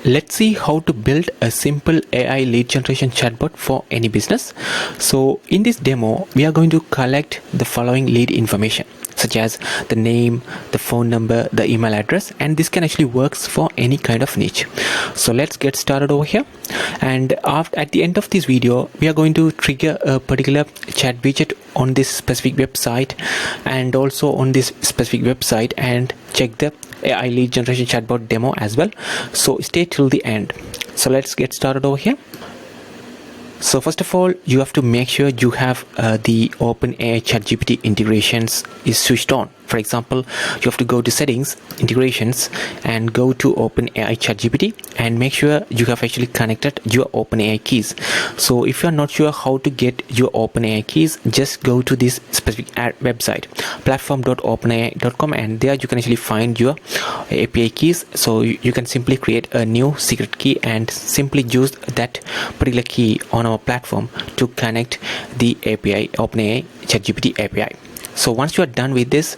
Let's see how to build a simple AI lead generation chatbot for any business. So in this demo, we are going to collect the following lead information, such as the name, the phone number, the email address, and this can actually works for any kind of niche. So let's get started over here. And at the end of this video, we are going to trigger a particular chat widget on this specific website and also on this specific website and check the AI lead generation chatbot demo as well. So stay till the end. So let's get started over here. So first of all, you have to make sure you have the OpenAI ChatGPT integrations is switched on. For example, you have to go to settings, integrations, and go to OpenAI ChatGPT and make sure you have actually connected your OpenAI keys. So if you're not sure how to get your OpenAI keys, just go to this specific website, platform.openai.com, and there you can actually find your API keys. So you can simply create a new secret key and simply use that particular key on our platform to connect the API, OpenAI ChatGPT API. So once you are done with this,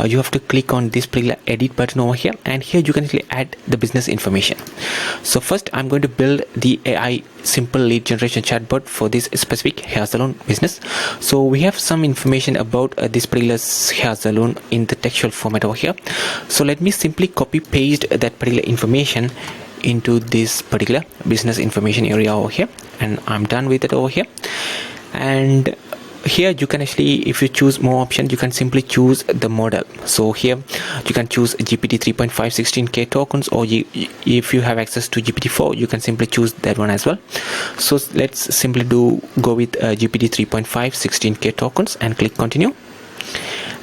you have to click on this particular edit button over here, and here you can actually add the business information. So first I'm going to build the AI simple lead generation chatbot for this specific hair salon business. So we have some information about this particular hair salon in the textual format over here. So let me simply copy paste that particular information into this particular business information area over here, and I'm done with it over here. And here you can actually, if you choose more options, you can simply choose the model. So here you can choose GPT 3.5 16k tokens, or if you have access to GPT-4, you can simply choose that one as well. So let's simply go with GPT 3.5 16k tokens and click continue.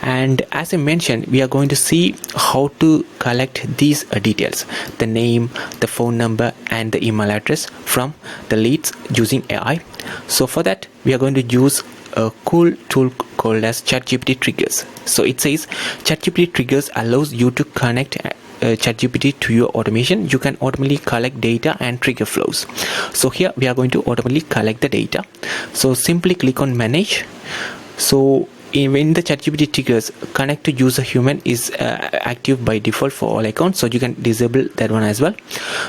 And as I mentioned, we are going to see how to collect these details, the name, the phone number, and the email address from the leads using AI. So for that, we are going to use a cool tool called as ChatGPT triggers. So it says ChatGPT triggers allows you to connect ChatGPT to your automation. You can automatically collect data and trigger flows. So here we are going to automatically collect the data. So simply click on manage. So when the ChatGPT triggers connect to user human is active by default for all accounts, so you can disable that one as well.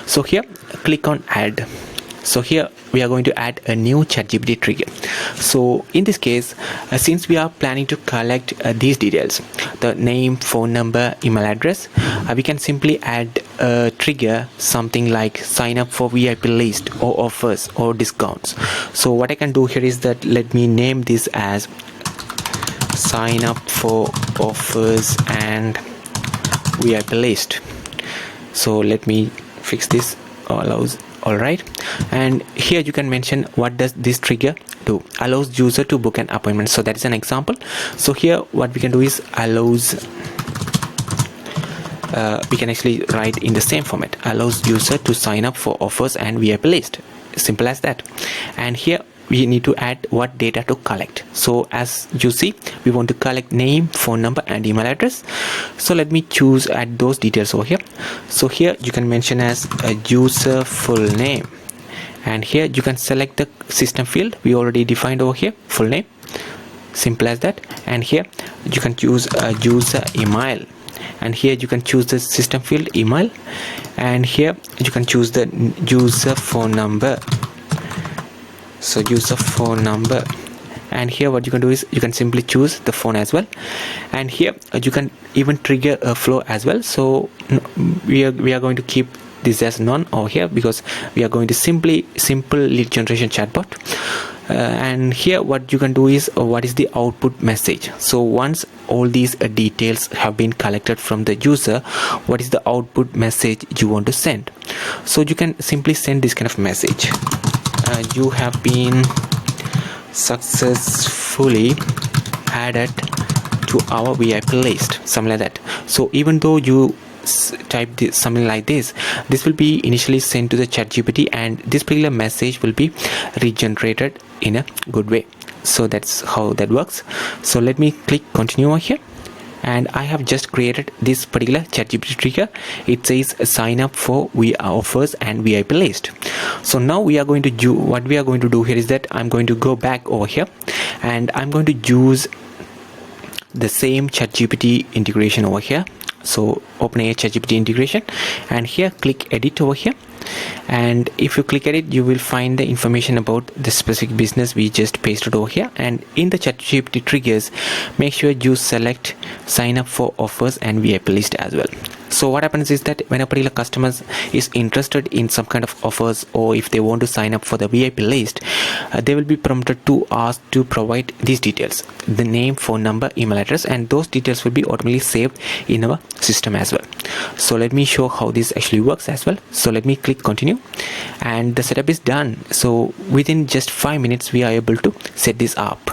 So here click on add. So here we are going to add a new ChatGPT trigger. So in this case, since we are planning to collect these details, the name, phone number, email address, we can simply add a trigger, something like sign up for VIP list or offers or discounts. So what I can do here is that let me name this as sign up for offers and VIP list. So let me fix this. Allows. All right, and here you can mention what does this trigger do. Allows user to book an appointment. So that is an example. So here what we can do is allows, we can actually write in the same format, allows user to sign up for offers and VIP list. Simple as that. And here we need to add what data to collect. So as you see, we want to collect name, phone number, and email address. So let me add those details over here. So here you can mention as a user full name, and here you can select the system field we already defined over here, full name. Simple as that. And here you can choose a user email, and here you can choose the system field email, and here you can choose the user phone number. So user phone number, and here what you can do is you can simply choose the phone as well. And here you can even trigger a flow as well. So we are going to keep this as none over here because we are going to simple lead generation chatbot. And here what you can do is what is the output message. So once all these details have been collected from the user, what is the output message you want to send. So you can simply send this kind of message. You have been successfully added to our VIP list, something like that. So even though you type this, something like this will be initially sent to the ChatGPT, and this particular message will be regenerated in a good way. So that's how that works. So let me click continue over here, and I have just created this particular ChatGPT trigger. It says sign up for offers and VIP list. So now we are going to do what we are going to do here is that I'm going to go back over here, and I'm going to use the same ChatGPT integration over here. So OpenAI ChatGPT integration, and here click edit over here, and if you click at it, you will find the information about the specific business we just pasted over here. And in the ChatGPT triggers, make sure you select sign up for offers and VIP list as well. So what happens is that when a particular customer is interested in some kind of offers, or if they want to sign up for the VIP list, they will be prompted to ask to provide these details: the name, phone number, email address, and those details will be automatically saved in our system as well. So let me show how this actually works as well. So let me click continue, and the setup is done. So within just 5 minutes we are able to set this up.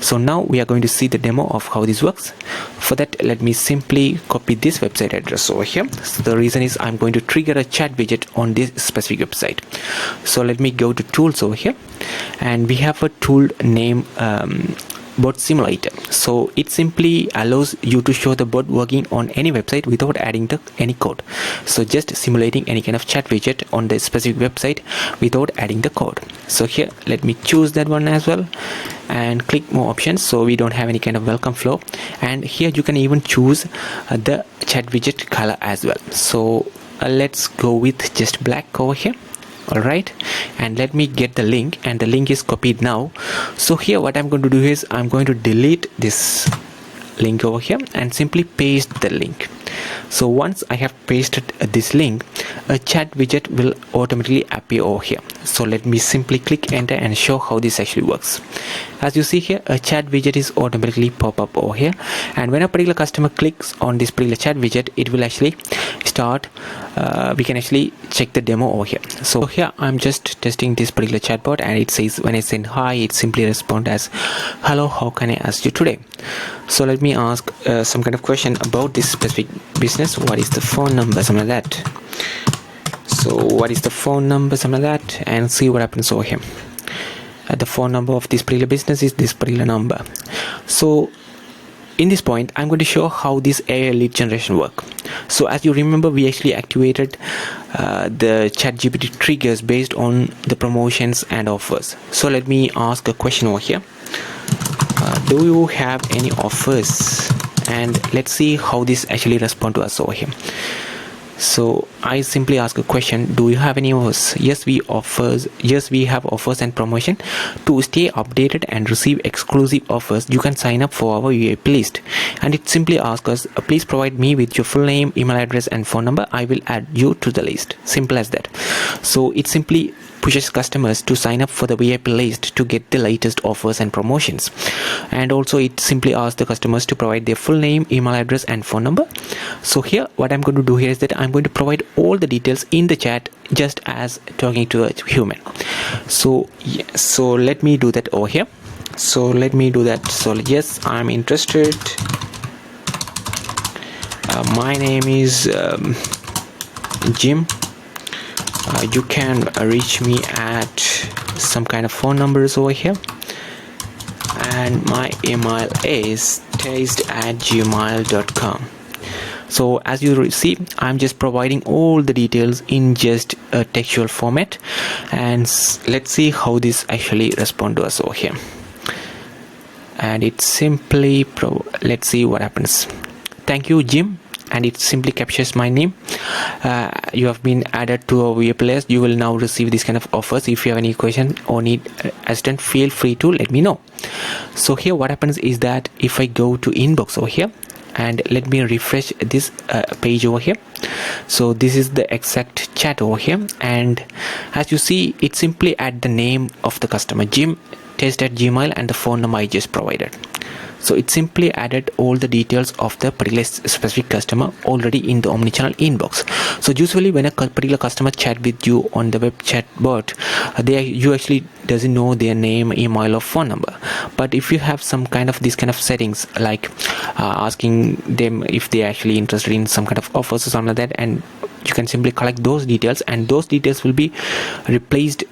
So now we are going to see the demo of how this works. For that, let me simply copy this website address over here. So the reason is I'm going to trigger a chat widget on this specific website. So let me go to tools over here, and we have a tool named bot simulator. So it simply allows you to show the bot working on any website without adding any code. So just simulating any kind of chat widget on the specific website without adding the code. So here, let me choose that one as well and click more options, so we don't have any kind of welcome flow. And here you can even choose the chat widget color as well. So let's go with just black over here. Alright, and let me get the link, and the link is copied now. So here what I'm going to do is I'm going to delete this link over here and simply paste the link. So once I have pasted this link, a chat widget will automatically appear over here. So let me simply click enter and show how this actually works. As you see here, a chat widget is automatically pop up over here, and when a particular customer clicks on this particular chat widget, it will actually start. We can actually check the demo over here. So here I'm just testing this particular chatbot, and it says when I send hi, it simply responds as hello, how can I assist you today? So let me ask some kind of question about this specific business. What is the phone number, something like that. So what is the phone number, something like that, and see what happens over here. The phone number of this particular business is this particular number. So in this point, I'm going to show how this AI lead generation work. So as you remember, we actually activated the ChatGPT triggers based on the promotions and offers. So let me ask a question over here. Do you have any offers? And let's see how this actually respond to us over here. So I simply ask a question: do you have any offers? Yes, we have offers and promotion. To stay updated and receive exclusive offers, you can sign up for our VIP list. And it simply asks us, please provide me with your full name, email address and phone number. I will add you to the list. Simple as that. So it simply pushes customers to sign up for the VIP list to get the latest offers and promotions. And also it simply asks the customers to provide their full name, email address and phone number. So here what I'm going to do here is that I'm going to provide all the details in the chat, just as talking to a human. So yeah, so let me do that over here. So let me do that. So yes, I'm interested. My name is Jim. You can reach me at some kind of phone numbers over here, and my email is taste@gmail.com. So as you see, I'm just providing all the details in just a textual format, and let's see how this actually respond to us over here. And it simply let's see what happens. Thank you, Jim. And it simply captures my name. You have been added to our VIP list. You will now receive this kind of offers. If you have any question or need assistance, feel free to let me know. So here what happens is that if I go to inbox over here, and let me refresh this page over here. So this is the exact chat over here, and as you see, it simply add the name of the customer, Jim, taste@gmail, and the phone number I just provided. So it simply added all the details of the particular specific customer already in the omnichannel inbox. So usually when a particular customer chat with you on the web chat bot, you actually doesn't know their name, email or phone number. But if you have some kind of these kind of settings, like asking them if they're actually interested in some kind of offers or something like that, and you can simply collect those details, and those details will be replaced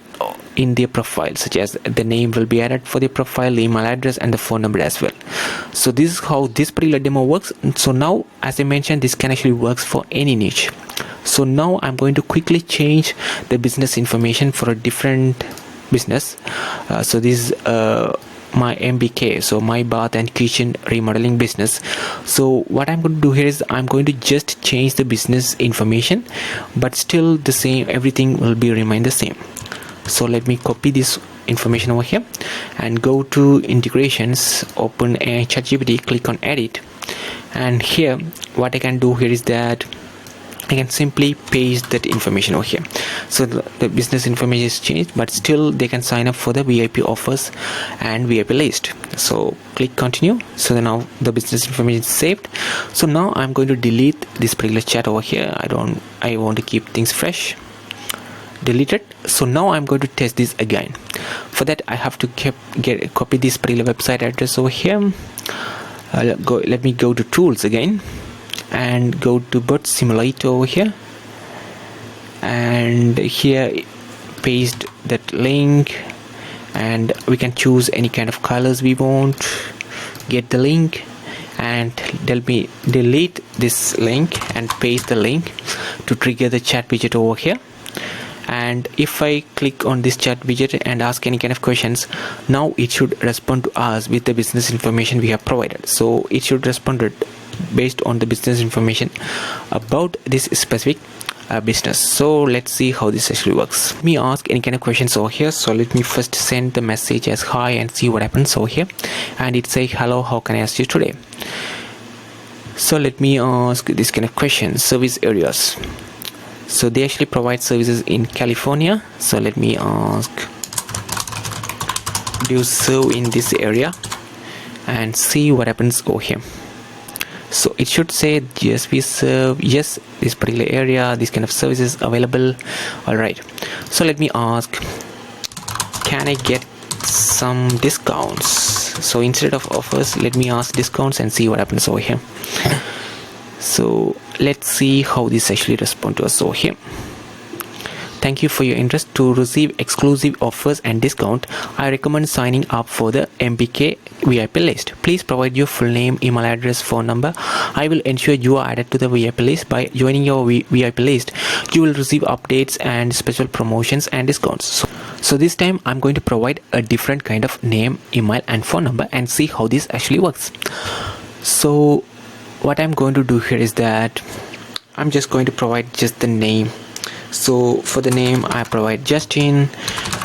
in their profile, such as the name will be added for the profile, the email address and the phone number as well. So this is how this particular demo works. So now, as I mentioned, this can actually works for any niche. So now I'm going to quickly change the business information for a different business. So this is my MBK, so my bath and kitchen remodeling business. So what I'm going to do here is I'm going to just change the business information, but still the same, everything will be remain the same. So let me copy this information over here and go to integrations, open a ChatGPT, click on edit, and here what I can do here is that I can simply paste that information over here. So the business information is changed, but still they can sign up for the VIP offers and VIP list. So click continue. So now the business information is saved. So now I'm going to delete this particular chat over here. I want to keep things fresh. Delete it. So now I'm going to test this again. For that I have to copy this particular website address over here. Let me go to tools again and go to bot simulator over here, and here paste that link, and we can choose any kind of colors we want. Get the link and delete this link and paste the link to trigger the chat widget over here. And if I click on this chat widget and ask any kind of questions, now it should respond to us with the business information we have provided. So it should respond based on the business information about this specific business. So let's see how this actually works. Let me ask any kind of questions over here. So let me first send the message as hi and see what happens over here. And it say, hello, how can I assist you today? So let me ask this kind of question. Service areas. So they actually provide services in California. So let me ask, do you serve in this area? And see what happens over here. So it should say yes, we serve, yes, this particular area, this kind of services available. All right, so let me ask, can I get some discounts? So instead of offers, let me ask discounts and see what happens over here. So let's see how this actually responds to us over here. Thank you for your interest. To receive exclusive offers and discount, I recommend signing up for the MBK VIP list. Please provide your full name, email address, phone number. I will ensure you are added to the VIP list. By joining your VIP list, you will receive updates and special promotions and discounts. So this time I'm going to provide a different kind of name, email and phone number and see how this actually works. So what I'm going to do here is that I'm just going to provide just the name. So for the name I provide Justin,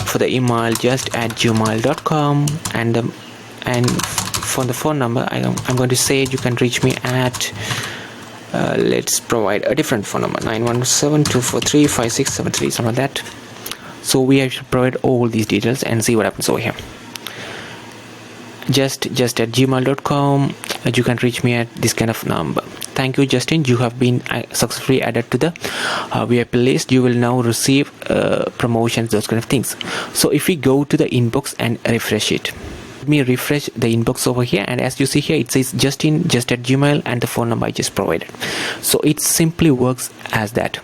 for the email just@gmail.com, and for the phone number I'm going to say you can reach me at let's provide a different phone number, 917-243-5673, something like that. So we have to provide all these details and see what happens over here. just@gmail.com, you can reach me at this kind of number. Thank you, Justin, you have been successfully added to the VIP list. You will now receive promotions, those kind of things. So if we go to the inbox and refresh it, let me refresh the inbox over here, and as you see here it says Justin just@gmail and the phone number I just provided. So it simply works as that.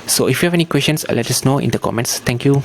So if you have any questions, let us know in the comments. Thank you.